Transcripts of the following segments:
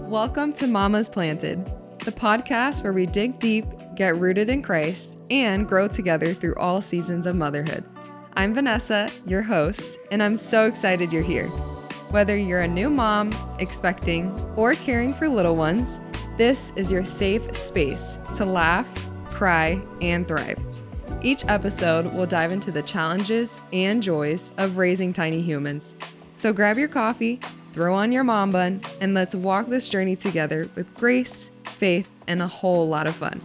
Welcome to Mama's Planted, the podcast where we dig deep, get rooted in Christ, and grow together through all seasons of motherhood. I'm Vanessa, your host, and I'm so excited you're here. Whether you're a new mom, expecting, or caring for little ones, this is your safe space to laugh, cry, and thrive. Each episode will dive into the challenges and joys of raising tiny humans. So grab your coffee, throw on your mom bun, and let's walk this journey together with grace, faith, and a whole lot of fun.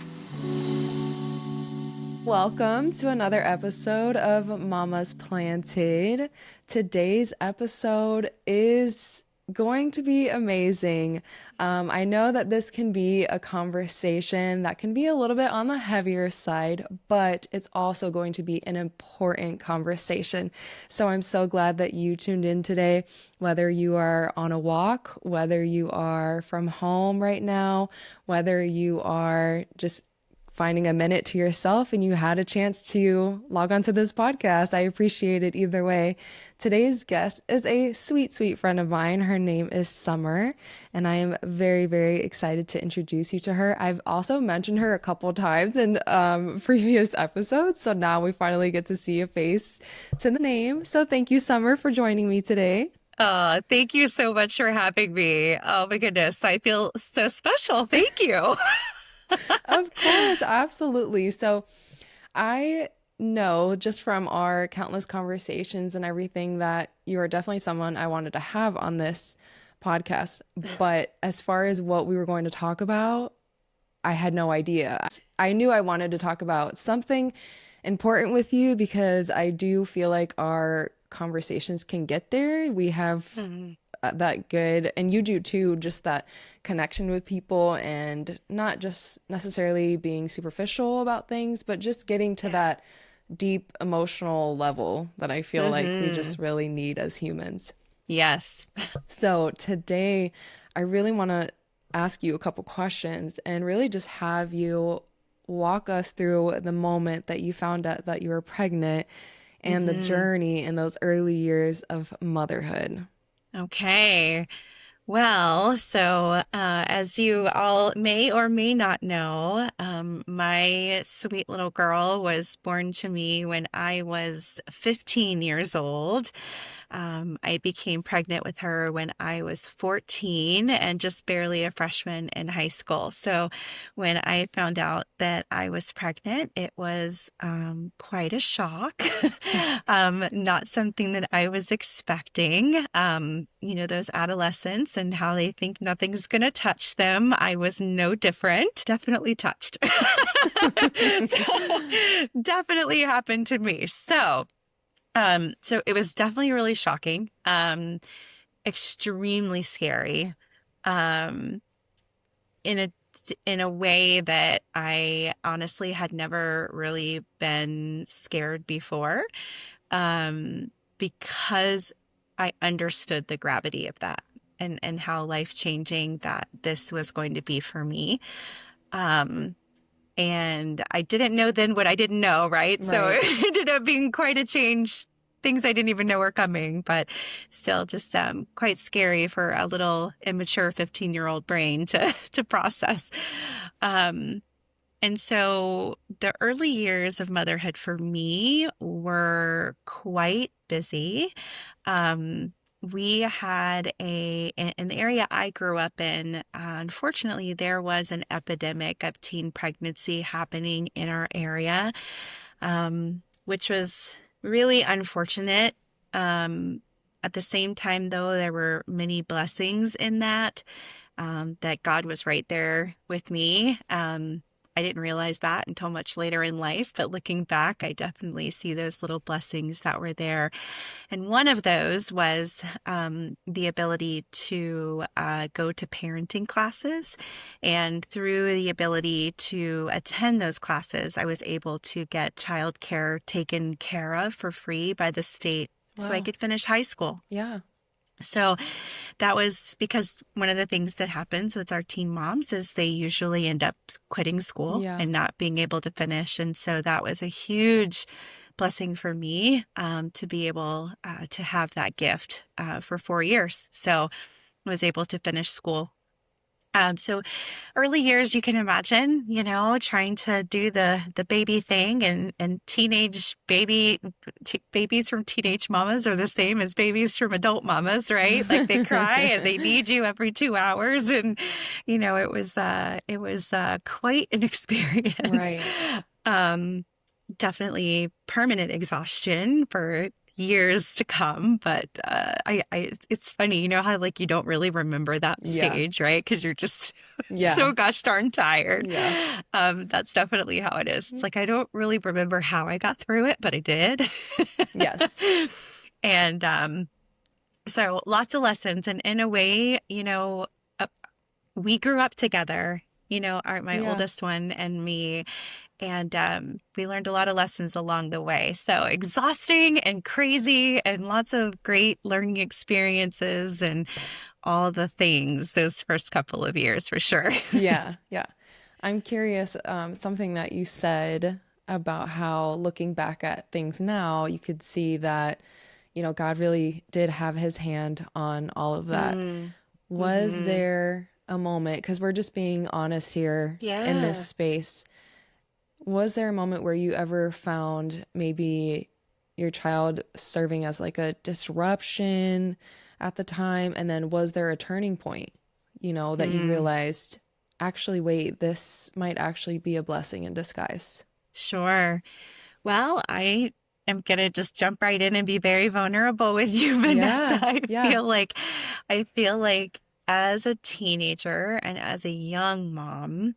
Welcome to another episode of Mama's Planted. Today's episode is going to be amazing. I know that this can be a conversation that can be a little bit on the heavier side, but it's also going to be an important conversation. So I'm so glad that you tuned in today, whether you are on a walk, whether you are from home right now, whether you are just finding a minute to yourself and you had a chance to log onto this podcast. I appreciate it either way. Today's guest is a sweet, sweet friend of mine. Her name is Summer, and I am very, very excited to introduce you to her. I've also mentioned her a couple times in previous episodes, so now we finally get to see a face to the name. So thank you, Summer, for joining me today. Thank you so much for having me. Oh my goodness, I feel so special. Thank you. Of course, absolutely. So I know just from our countless conversations and everything that you are definitely someone I wanted to have on this podcast. But as far as what we were going to talk about, I had no idea. I knew I wanted to talk about something important with you because I do feel like our conversations can get there. We have that good, and you do too, just that connection with people and not just necessarily being superficial about things, but just getting to that deep emotional level that I feel like we just really need as humans. Yes. So today I really want to ask you a couple questions and really just have you walk us through the moment that you found out that you were pregnant and the journey in those early years of motherhood. Okay. Well, so as you all may or may not know, my sweet little girl was born to me when I was 15 years old. I became pregnant with her when I was 14 and just barely a freshman in high school. So when I found out that I was pregnant, it was quite a shock. Not something that I was expecting. Those adolescents and how they think nothing's going to touch them. I was no different. Definitely touched. So, definitely happened to me. So it was definitely really shocking, extremely scary, in a way that I honestly had never really been scared before, because I understood the gravity of that and how life-changing that this was going to be for me. And I didn't know then what I didn't know, right? So it ended up being quite a change, things I didn't even know were coming, but still just quite scary for a little immature 15-year-old brain to process. And so the early years of motherhood for me were quite busy. We had in the area I grew up in, unfortunately, there was an epidemic of teen pregnancy happening in our area, which was really unfortunate. At the same time, though, there were many blessings in that God was right there with me. I didn't realize that until much later in life, but looking back, I definitely see those little blessings that were there. And one of those was the ability to go to parenting classes. And through the ability to attend those classes, I was able to get childcare taken care of for free by the state. Wow. So I could finish high school. Yeah. So that was because one of the things that happens with our teen moms is they usually end up quitting school and not being able to finish. And so that was a huge blessing for me to be able to have that gift for 4 years. So I was able to finish school So early years, you can imagine, trying to do the baby thing, and babies from teenage mamas are the same as babies from adult mamas, right? Like they cry and they need you every 2 hours, and it was quite an experience. Right. Um, Definitely permanent exhaustion for years to come. But it's funny, how like you don't really remember that Yeah. stage, right? Because you're just Yeah. so gosh darn tired. Yeah. That's definitely how it is. It's like I don't really remember how I got through it, but I did. Yes. And so lots of lessons, and in a way, uh, we grew up together. My Yeah. oldest one and me, and we learned a lot of lessons along the way. So exhausting and crazy, and lots of great learning experiences and all the things those first couple of years for sure. Yeah. Yeah. I'm curious, something that you said about how looking back at things now, you could see that, God really did have his hand on all of that. Mm. Was Hmm. there a moment, because we're just being honest here in this Yeah. space, was there a moment where you ever found maybe your child serving as like a disruption at the time? And then was there a turning point, that you Hmm. realized, actually, wait, this might actually be a blessing in disguise? Sure. Well, I am gonna just jump right in and be very vulnerable with you, Vanessa. Yeah. I Yeah. feel like I feel like as a teenager and as a young mom,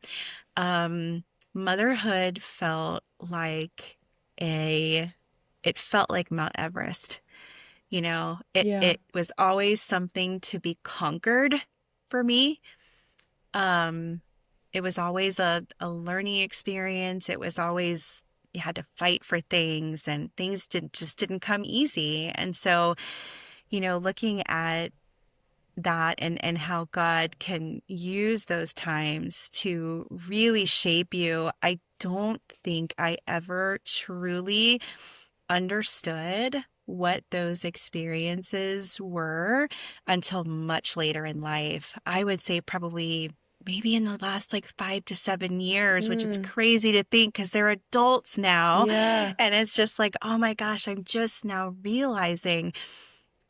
um, motherhood felt like a it felt like Mount Everest. It Yeah. it was always something to be conquered for me. Um, it was always a learning experience. It was always you had to fight for things, and things didn't come easy. And so, looking at that, and how God can use those times to really shape you, I don't think I ever truly understood what those experiences were until much later in life. I would say probably maybe in the last like 5 to 7 years, which is Mm, crazy to think because they're adults now. yeah. And it's just like, oh my gosh, I'm just now realizing,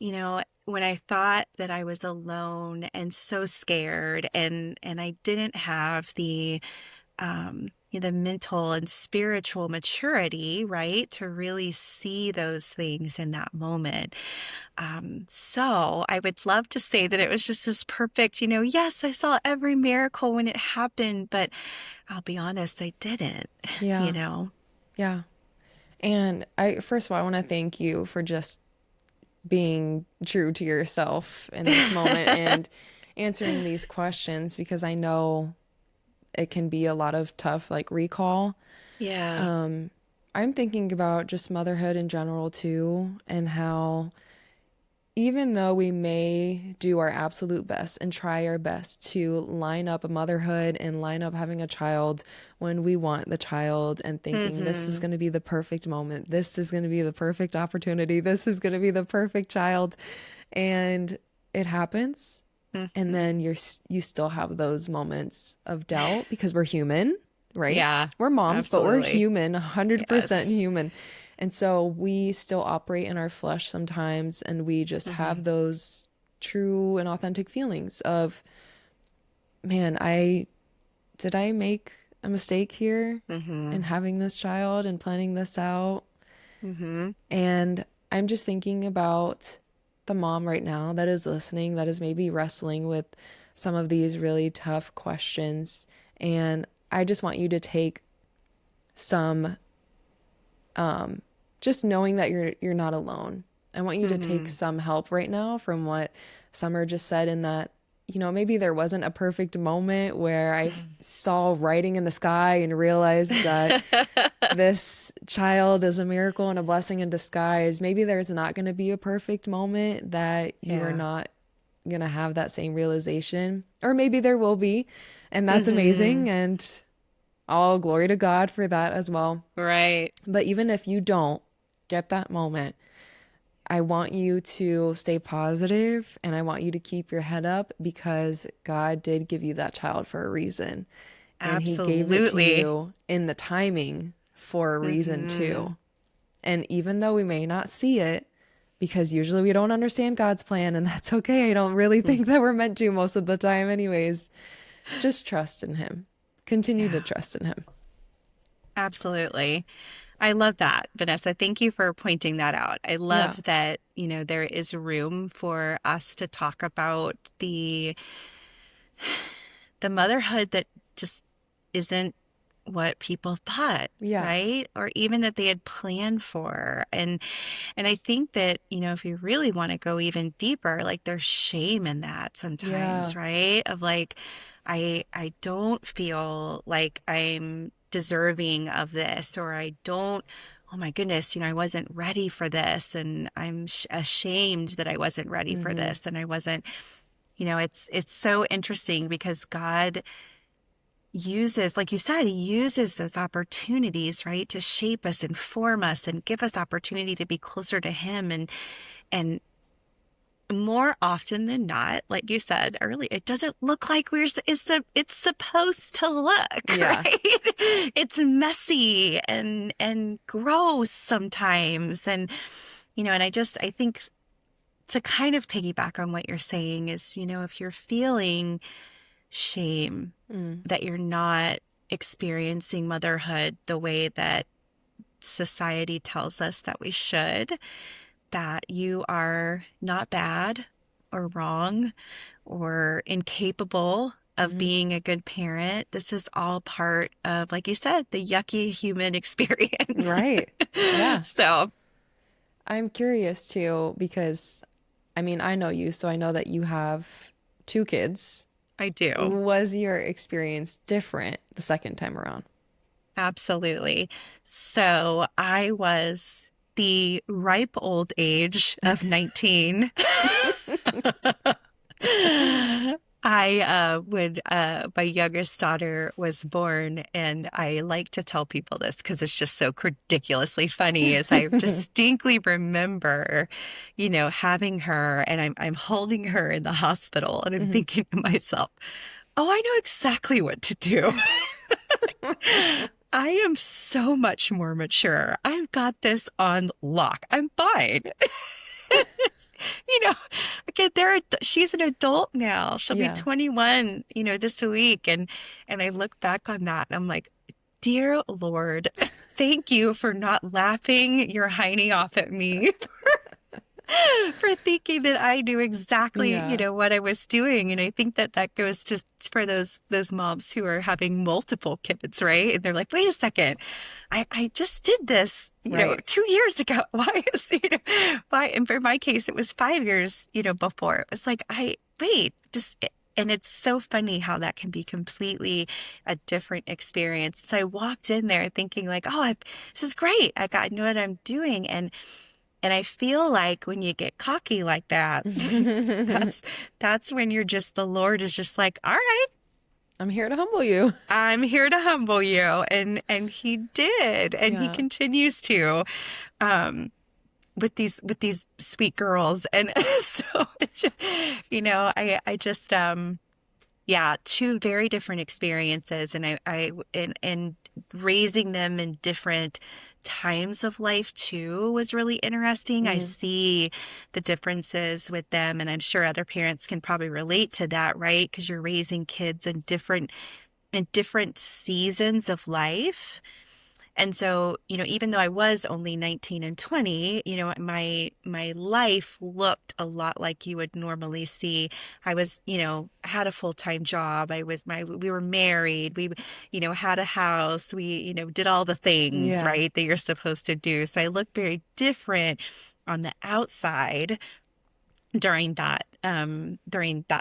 when I thought that I was alone and so scared, and I didn't have the mental and spiritual maturity, right, to really see those things in that moment. So I would love to say that it was just this perfect, yes, I saw every miracle when it happened, but I'll be honest, I didn't, you Yeah. know. Yeah. And first of all, I want to thank you for just being true to yourself in this moment and answering these questions, because I know it can be a lot of tough, like, recall. Yeah. Um, I'm thinking about just motherhood in general too, and how even though we may do our absolute best and try our best to line up a motherhood and line up having a child when we want the child, and thinking this is Mm-hmm. going to be the perfect moment, this is going to be the perfect opportunity, this is going to be the perfect child, and it happens. And Mm-hmm. then you still have those moments of doubt, because we're human, right? Yeah, We're moms, but we're absolutely. human, 100% Yes. human. And so we still operate in our flesh sometimes, and we just Mm-hmm. have those true and authentic feelings of, man, I make a mistake here Mm-hmm. in having this child and planning this out? Mm-hmm. And I'm just thinking about the mom right now that is listening, that is maybe wrestling with some of these really tough questions. And I just want you to take some, just knowing that you're not alone. I want you to take Mm-hmm. some help right now from what Summer just said, in that, maybe there wasn't a perfect moment where I saw writing in the sky and realized that this child is a miracle and a blessing in disguise. Maybe there's not going to be a perfect moment that you are Yeah. not going to have that same realization. Or maybe there will be, and that's Mm-hmm. amazing. And all glory to God for that as well. Right. But even if you don't get that moment, I want you to stay positive and I want you to keep your head up because God did give you that child for a reason. And he gave it to Absolutely. you in the timing for a reason Hmm. too. And even though we may not see it, because usually we don't understand God's plan, and that's okay. I don't really think that we're meant to most of the time, anyways. Just trust in Him. Continue to Yeah, trust in Him. absolutely. I love that, Vanessa. Thank you for pointing that out. I Yeah. love that, there is room for us to talk about the motherhood that just isn't what people thought, Yeah. right? Or even that they had planned for. And I think that, if you really want to go even deeper, like there's shame in that sometimes, Yeah. right? Of like, I don't feel like I'm deserving of this, or I don't, oh my goodness, I wasn't ready for this, and I'm ashamed that I wasn't ready for Mm-hmm. this, and I wasn't, it's so interesting because God uses, like you said, he uses those opportunities, right, to shape us and form us and give us opportunity to be closer to him. And more often than not, like you said earlier, it doesn't look like it's supposed to look, Yeah. right? It's messy and gross sometimes. And I think to kind of piggyback on what you're saying is, if you're feeling shame Mm. that you're not experiencing motherhood the way that society tells us that we should, that you are not bad or wrong or incapable of Mm-hmm. being a good parent. This is all part of, like you said, the yucky human experience. Right. Yeah. So I'm curious too, because I mean, I know you, so I know that you have two kids. I do. Was your experience different the second time around? Absolutely. So I was the ripe old age of 19. My youngest daughter was born, and I like to tell people this because it's just so ridiculously funny. Is I distinctly remember, having her, and I'm holding her in the hospital, and I'm Hmm. thinking to myself, oh, I know exactly what to do. I am so much more mature. I've got this on lock. I'm fine. you know, okay, she's an adult now. She'll be Yeah. 21, this week. And I look back on that and I'm like, dear Lord, thank you for not laughing your hiney off at me for thinking that I knew exactly, Yeah. what I was doing. And I think that that goes just for those moms who are having multiple kids, right? And they're like, wait a second, I just did this, Right. 2 years ago. Why is, why? And for my case, it was 5 years, before. It was like, wait, just, and it's so funny how that can be completely a different experience. So I walked in there thinking like, oh, this is great. I know what I'm doing. And I feel like when you get cocky like that, that's when the Lord is just like, all right, I'm here to humble you. I'm here to humble you. And he did, and he Yeah. continues to, with these sweet girls. And so it's just, I just yeah, two very different experiences, and and raising them in different times of life too was really interesting. I Mm. see the differences with them, and I'm sure other parents can probably relate to that, right? Because you're raising kids in different seasons of life. And so, even though I was only 19 and 20, my life looked a lot like you would normally see. I was, had a full-time job. We were married. We, had a house. We, did all the things, Yeah. right, that you're supposed to do. So I looked very different on the outside during that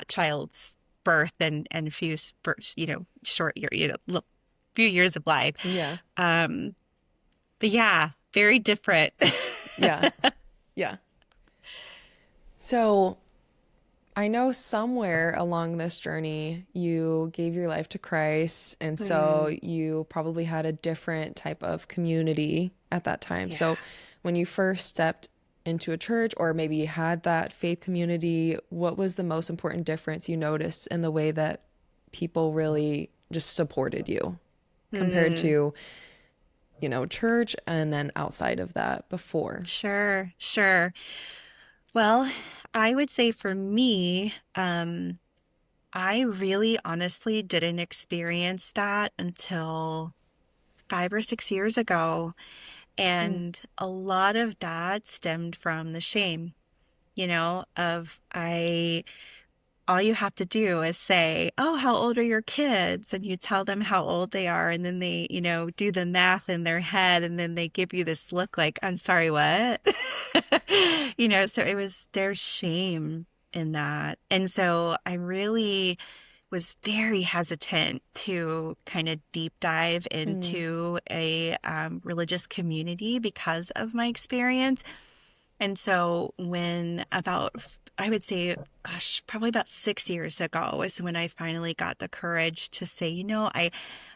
child's birth and few first, short year, few years of life. Yeah. But yeah, very different. Yeah. Yeah. So I know somewhere along this journey you gave your life to Christ, and so Mm, you probably had a different type of community at that time. yeah. So when you first stepped into a church or maybe had that faith community, what was the most important difference you noticed in the way that people really just supported you compared Mm, to, church and then outside of that before? sure, sure. Well, I would say for me, I really honestly didn't experience that until 5 or 6 years ago. Mm, And a lot of that stemmed from the shame, of all you have to do is say, "Oh, how old are your kids?" And you tell them how old they are. And then they, do the math in their head. And then they give you this look like, "I'm sorry, what?" So there's shame in that. And so I really was very hesitant to kind of deep dive mm, into a religious community because of my experience. And so I would say, gosh, probably about 6 years ago is when I finally got the courage to say,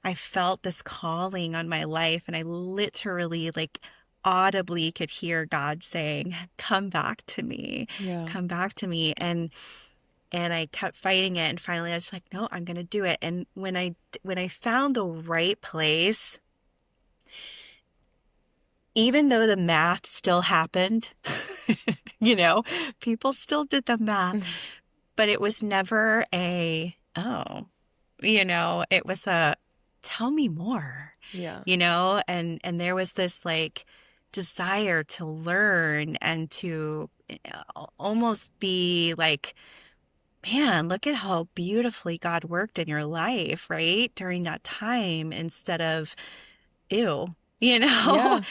I felt this calling on my life, and I literally like audibly could hear God saying, "Come back to me, yeah. come back to me." And I kept fighting it, and finally I was like, "No, I'm going to do it." And when I found the right place, even though the math still happened, you know, people still did the math, but it was never it was a, "Tell me more," Yeah. and there was this like desire to learn and to almost be like, man, look at how beautifully God worked in your life, right? During that time, instead of, ew, you know? Yeah.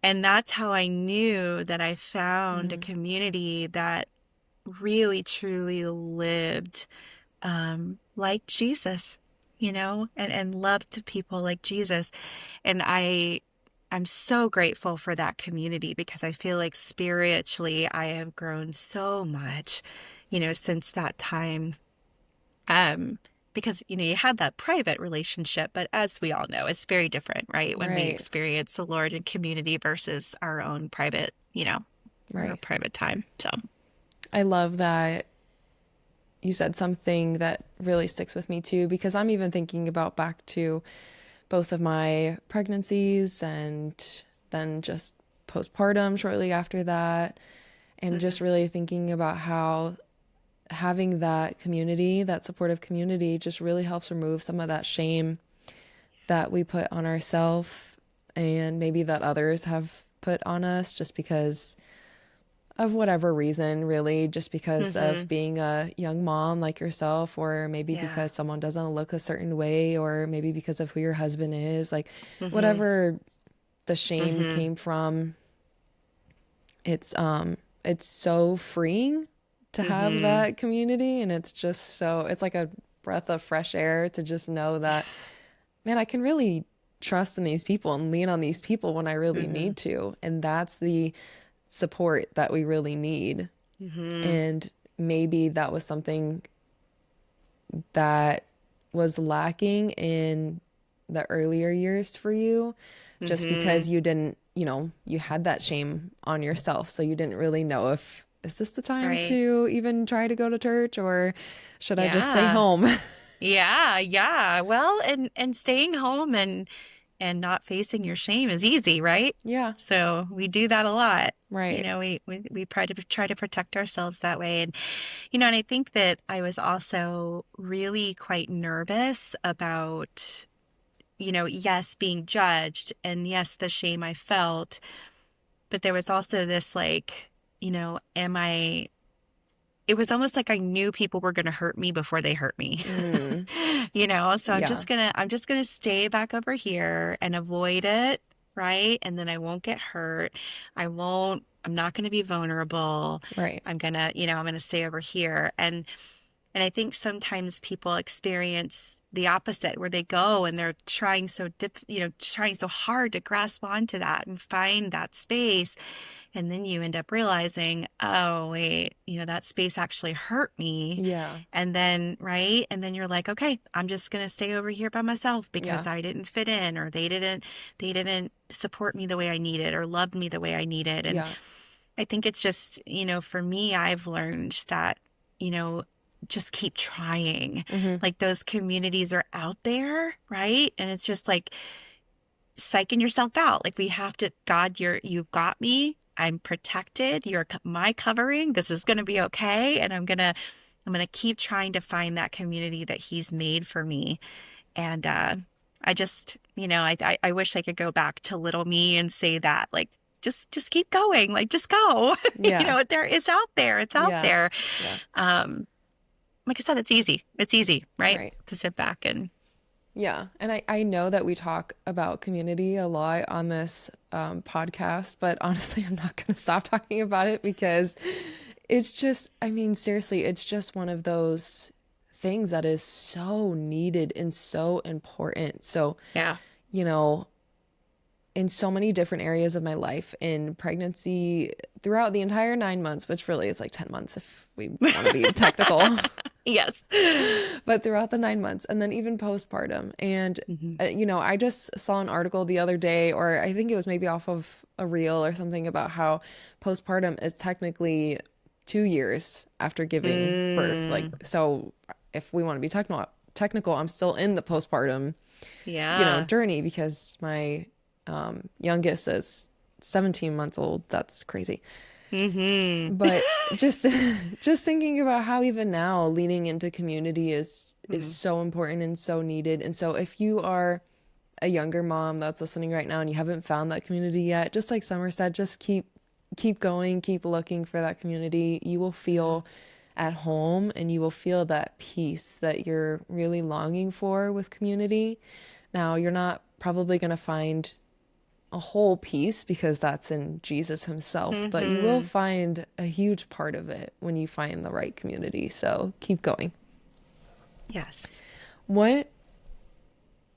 And that's how I knew that I found a Mm, community that really, truly lived like Jesus, and loved people like Jesus. And I'm so grateful for that community because I feel like spiritually I have grown so much, since that time. Um, because, you had that private relationship, but as we all know, it's very different, right? When we right. experience the Lord in community versus our own private, our Right. private time. So, I love that you said something that really sticks with me too, because I'm even thinking about back to both of my pregnancies and then just postpartum shortly after that, and just mhm, really thinking about how having that community, that supportive community, just really helps remove some of that shame that we put on ourselves and maybe that others have put on us just because of whatever reason, really, just because of mhm, being a young mom like yourself, or maybe yeah, because someone doesn't look a certain way, or maybe because of who your husband is, like mhm, whatever the shame mhm, came from, it's so freeing to have mhm, that community, and it's just so it's like a breath of fresh air to just know that, man, I can really trust in these people and lean on these people when I really mhm, need to. And that's the support that we really need. mhm, And maybe that was something that was lacking in the earlier years for you, just because mhm, you didn't, you had that shame on yourself. So you didn't really know if, is this the time right. to even try to go to church or should I just stay Yeah. home? Yeah, yeah. Well, and staying home and not facing your shame is easy, right? Yeah, So we do that a lot. right. We try to protect ourselves that way. And I think that I was also really quite nervous about, yes, being judged, and yes, the shame I felt, but there was also this like, am I it was almost like I knew people were going to hurt me before they hurt me. Mm, So yeah, I'm just going to stay back over here and avoid it, right? And then I won't get hurt. I'm not going to be vulnerable. right. I'm going to stay over here. And I think sometimes people experience the opposite, where they go and they're trying so hard to grasp onto that and find that space. And then you end up realizing, oh, wait, that space actually hurt me. Yeah, And then, right. And then you're like, okay, I'm just going to stay over here by myself because yeah, I didn't fit in, or they didn't support me the way I needed or loved me the way I needed. yeah. I think it's just, for me, I've learned that, you know, just keep trying. Hmm. Like those communities are out there, right? And it's just like psyching yourself out. Like we have to, God, you've got me. I'm protected. You're my covering. This is going to be okay. And I'm going to keep trying to find that community that he's made for me. And I just, I wish I could go back to little me and say that, like, just keep going, like, just go. Yeah. It's out there. It's out Yeah. there. Yeah. Like I said, it's easy. It's easy, right? Right. To sit back and Yeah. And I know that we talk about community a lot on this podcast, but honestly, I'm not going to stop talking about it because it's just, I mean, seriously, it's just one of those things that is so needed and so important. So, yeah. you know, in so many different areas of my life, in pregnancy, throughout the entire 9 months, which really is like 10 months if we want to be technical, Yes. but throughout the 9 months, and then even postpartum. And, Hmm. I just saw an article the other day, or I think it was maybe off of a reel or something, about how postpartum is technically 2 years after giving birth. Like, Mm, so if we want to be technical, I'm still in the postpartum, yeah. journey, because my youngest is 17 months old. That's crazy. Hmm. But just just thinking about how even now leaning into community is so important and so needed. And so if you are a younger mom that's listening right now and you haven't found that community yet, just like Summer said, just keep going, keep looking for that community. You will Yeah. feel at home and you will feel that peace that you're really longing for with community. Now, you're not probably going to find a whole piece because that's in Jesus himself, but you will Hmm. find a huge part of it when you find the right community. So keep going. Yes. What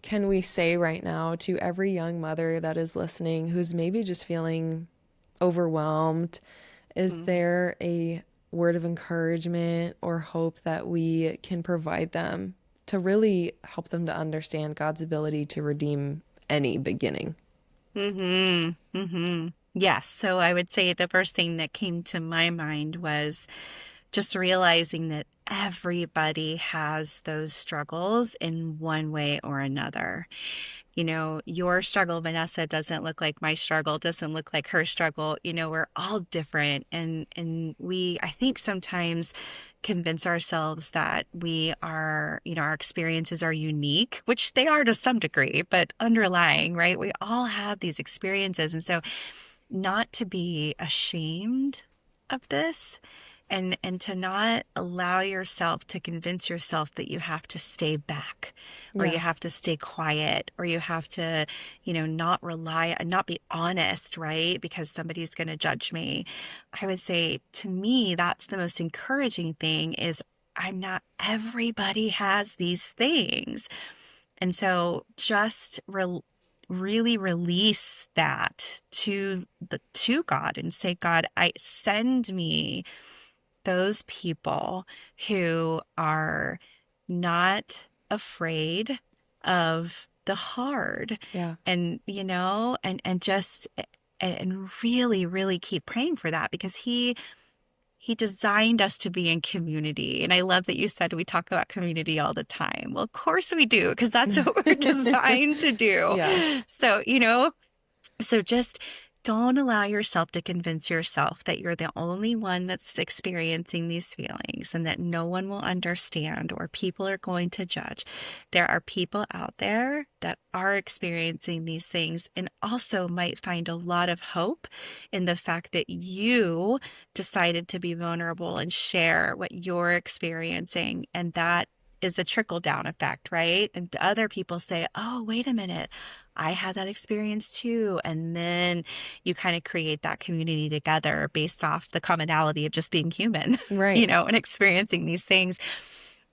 can we say right now to every young mother that is listening who's maybe just feeling overwhelmed? Is Mm. there a word of encouragement or hope that we can provide them to really help them to understand God's ability to redeem any beginning? Hmm. Hmm. Yes. So I would say the first thing that came to my mind was just realizing that everybody has those struggles in one way or another. Your struggle, Vanessa, doesn't look like my struggle, doesn't look like her struggle. We're all different. And we, I think, sometimes convince ourselves that we are, our experiences are unique, which they are to some degree, but underlying, right? We all have these experiences. And so not to be ashamed of this, and to not allow yourself to convince yourself that you have to stay back, or you Yeah. have to stay quiet, or you have to, not rely and not be honest, right? Because somebody's going to judge me. I would say, to me, that's the most encouraging thing is I'm not, everybody has these things. And so just really release that to God and say, God, I send me those people who are not afraid of the hard, Yeah. and and just and really really keep praying for that, because he designed us to be in community. And I love that you said we talk about community all the time. Well, of course we do, because that's what we're designed to do. Yeah. So, so just don't allow yourself to convince yourself that you're the only one that's experiencing these feelings and that no one will understand or people are going to judge. There are people out there that are experiencing these things and also might find a lot of hope in the fact that you decided to be vulnerable and share what you're experiencing. And that is a trickle down effect, right? And other people say, oh, wait a minute, I had that experience too. And then you kind of create that community together based off the commonality of just being human, Right. and experiencing these things.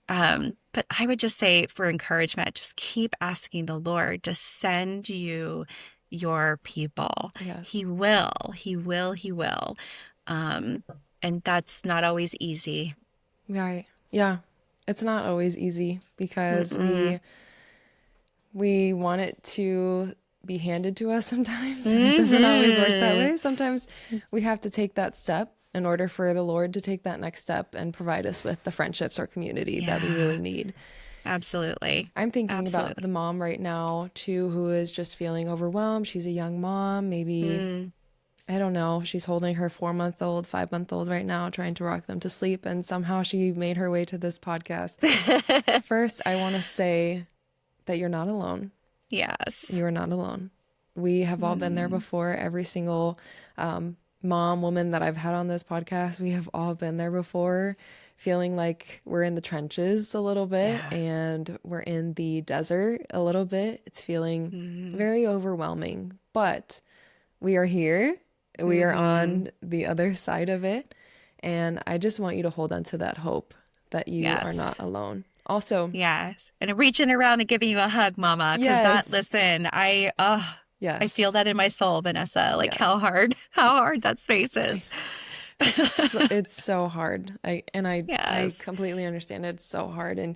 But I would just say, for encouragement, just keep asking the Lord to send you your people. Yes. He will, he will, he will. Um, and that's not always easy. Right. Yeah. It's not always easy because Mm-mm. we want it to be handed to us sometimes. It doesn't always work that way. Sometimes we have to take that step in order for the Lord to take that next step and provide us with the friendships or community that we really Yeah, need. absolutely. I'm thinking about the Absolutely. mom right now too, who is just feeling overwhelmed. She's a young mom, maybe, Mm. I don't know, she's holding her 4-month old, 5-month old right now, trying to rock them to sleep. And somehow she made her way to this podcast. First, I want to say that you're not alone. Yes. You are not alone. We have all been there Mm. before. Every single mom, woman that I've had on this podcast, we have all been there before, feeling like we're in the trenches a little bit Yeah. and we're in the desert a little bit. It's feeling Mm-hmm. very overwhelming, but we are here. We are Mm-hmm. on the other side of it. And I just want you to hold on to that hope that you are not Yes. alone. Also, Yes. And reaching around and giving you a hug, Mama, because yes, listen, I feel yes, that in my soul, Vanessa, like yes. how hard that space is. It's so hard. I Yes. completely understand it. It's so hard, and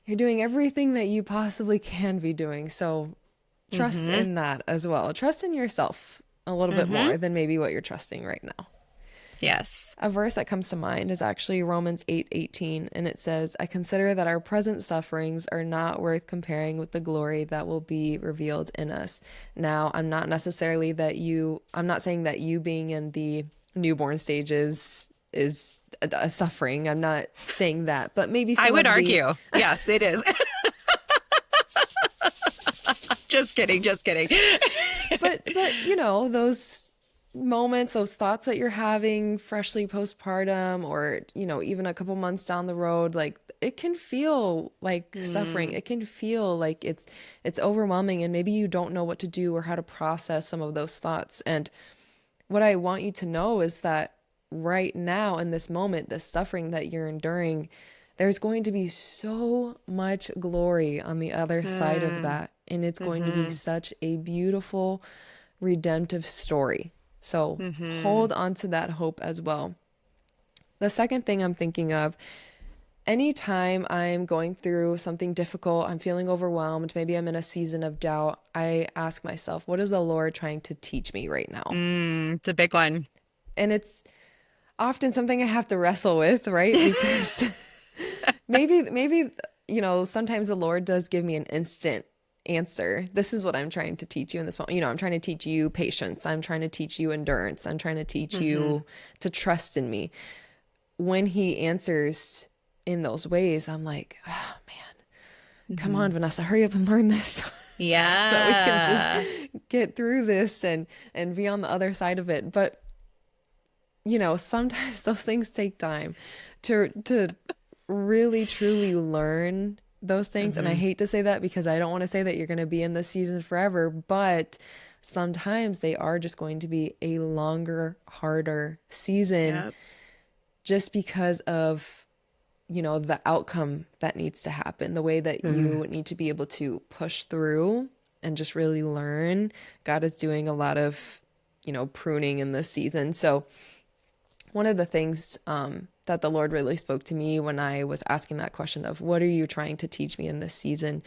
you're doing everything that you possibly can be doing. So trust Mm-hmm. in that as well. Trust in yourself a little bit Mm-hmm. more than maybe what you're trusting right now. Yes. A verse that comes to mind is actually Romans 8:18, and it says, "I consider that our present sufferings are not worth comparing with the glory that will be revealed in us." Now, I'm not saying that you being in the newborn stages is a suffering. I'm not saying that, but maybe I some would of the argue. Yes, it is. Just kidding. Just kidding. but those moments, those thoughts that you're having freshly postpartum, or even a couple months down the road, like it can feel like suffering. Mm, It can feel like it's overwhelming, and maybe you don't know what to do or how to process some of those thoughts. And what I want you to know is that right now in this moment, the suffering that you're enduring, there's going to be so much glory on the other side of mm, that. And it's going to be mm-hmm, such a beautiful, redemptive story. So mm-hmm. hold on to that hope as well. The second thing I'm thinking of, anytime I'm going through something difficult, I'm feeling overwhelmed, maybe I'm in a season of doubt, I ask myself, what is the Lord trying to teach me right now? It's a big one. And it's often something I have to wrestle with, right? Because maybe sometimes the Lord does give me an instant answer. This is what I'm trying to teach you in this moment. I'm trying to teach you patience. I'm trying to teach you endurance. I'm trying to teach Mm-hmm. you to trust in me. When he answers in those ways, I'm like, oh man, come Mm-hmm. on, Vanessa, hurry up and learn this so that we can just Yeah. get through this and be on the other side of it. But sometimes those things take time to really truly learn those things. And I Mm-hmm. hate to say that because I don't want to say that you're going to be in this season forever, but sometimes they are just going to be a longer, harder season Yep. just because of the outcome that needs to happen, the way that Mm. you need to be able to push through and just really learn. God is doing a lot of pruning in this season. So one of the things that the Lord really spoke to me when I was asking that question of what are you trying to teach me in this season,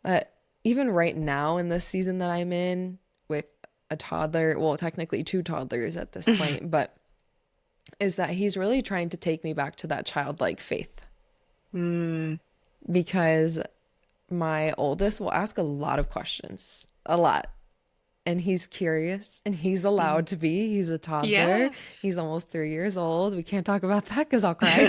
that even right now in this season that I'm in with a toddler, well, technically two toddlers at this point, but is that he's really trying to take me back to that childlike faith, Mm. because my oldest will ask a lot of questions, a lot. And he's curious and he's allowed to be. He's a toddler. Yeah. He's almost 3 years old. We can't talk about that because I'll cry.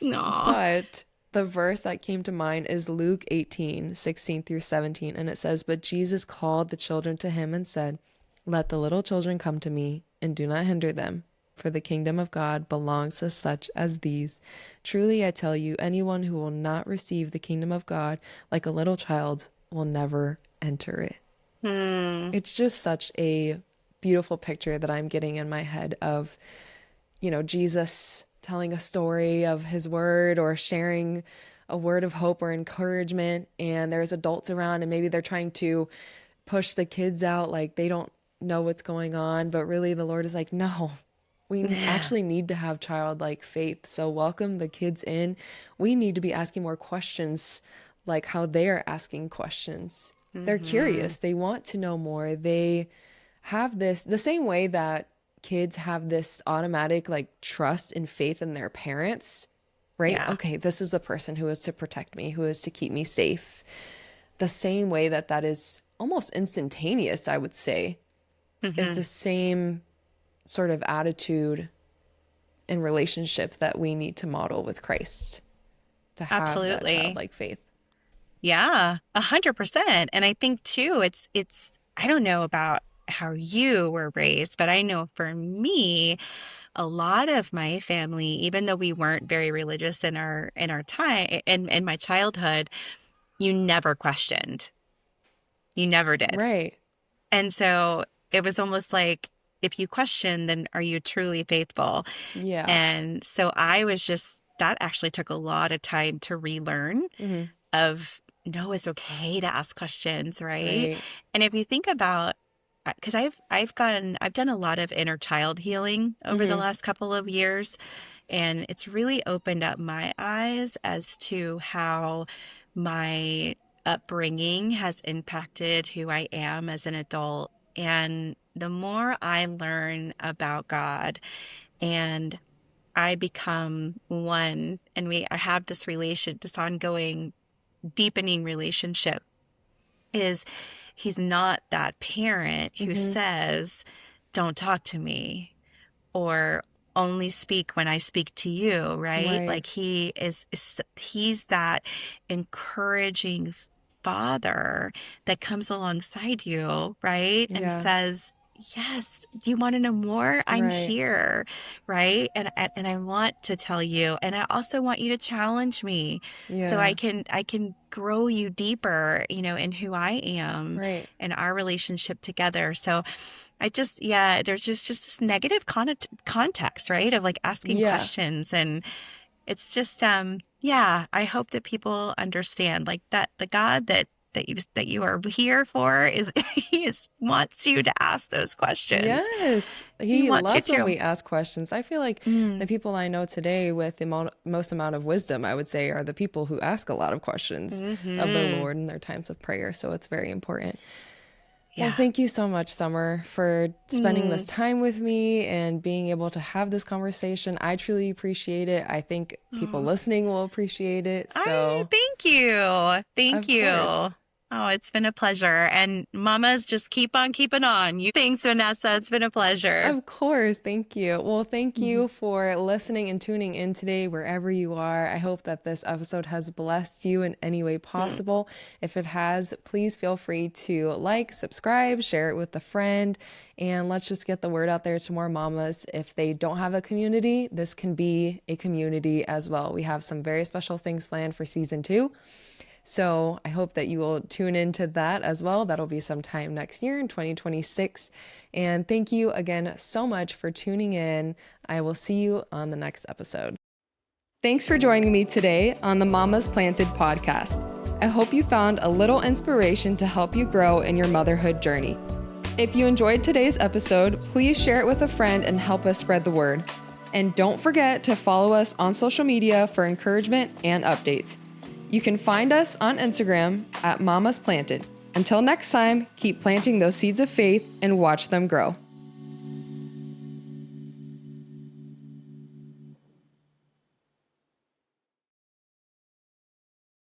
No. But the verse that came to mind is Luke 18:16 through 17. And it says, "But Jesus called the children to him and said, 'Let the little children come to me, and do not hinder them, for the kingdom of God belongs to such as these. Truly I tell you, anyone who will not receive the kingdom of God like a little child will never enter it.'" Mm. It's just such a beautiful picture that I'm getting in my head of, Jesus telling a story of his word or sharing a word of hope or encouragement. And there's adults around and maybe they're trying to push the kids out like they don't know what's going on. But really, the Lord is like, no, we Yeah. actually need to have childlike faith. So welcome the kids in. We need to be asking more questions like how they are asking questions. They're Mm-hmm. curious. They want to know more. They have this, the same way that kids have this automatic like trust and faith in their parents, right? Yeah. Okay, this is the person who is to protect me, who is to keep me safe. The same way that that is almost instantaneous, I would say, is Mm-hmm. the same sort of attitude and relationship that we need to model with Christ to have that Absolutely. childlike faith. Yeah, 100%. And I think too, I don't know about how you were raised, but I know for me, a lot of my family, even though we weren't very religious in our time in my childhood, you never questioned. You never did. Right. And so it was almost like if you question, then are you truly faithful? Yeah. And so I was just that actually took a lot of time to relearn Hmm. of no, it's okay to ask questions, right? Right. And if you think about because I've done a lot of inner child healing over the Hmm. last couple of years, and it's really opened up my eyes as to how my upbringing has impacted who I am as an adult. And the more I learn about God and I become one, and I have this ongoing deepening relationship, is he's not that parent who Hmm. says, don't talk to me or only speak when I speak to you, right? Right. Like he's that encouraging father that comes alongside you, right? And Yeah. says, yes, do you want to know more? I'm Right. here, right? And I want to tell you, and I also want you to challenge me so Yeah. I can grow you deeper, you know, in who I am Right. and our relationship together. So yeah, there's just this negative context, right? Of like asking Yeah. questions. And it's just, yeah, I hope that people understand like that the God that you are here for is, wants you to ask those questions. Yes. He He wants you loves when to. we ask questions. I feel like the Mm, people I know today with the most amount of wisdom, I would say, are the people who ask a lot of questions of the hmm. Lord in their times of prayer. So it's very important. Well, Yeah. thank you so much, Summer, for spending this Mm. time with me and being able to have this conversation. I truly appreciate it. I think people Oh, listening will appreciate it. I So, thank you. Thank of you. course. Oh, it's been a pleasure. And mamas, just keep on keeping on. You thanks, Vanessa. It's been a pleasure. Of course. Thank you. Well, thank Mhm. you for listening and tuning in today, wherever you are. I hope that this episode has blessed you in any way Mm. possible. If it has, please feel free to like, subscribe, share it with a friend, and let's just get the word out there to more mamas. If they don't have a community, this can be a community as well. We have some very special things planned for season 2. So I hope that you will tune into that as well. That'll be sometime next year in 2026. And thank you again so much for tuning in. I will see you on the next episode. Thanks for joining me today on the Mamas Planted podcast. I hope you found a little inspiration to help you grow in your motherhood journey. If you enjoyed today's episode, please share it with a friend and help us spread the word. And don't forget to follow us on social media for encouragement and updates. You can find us on Instagram at Mamas Planted. Until next time, keep planting those seeds of faith and watch them grow.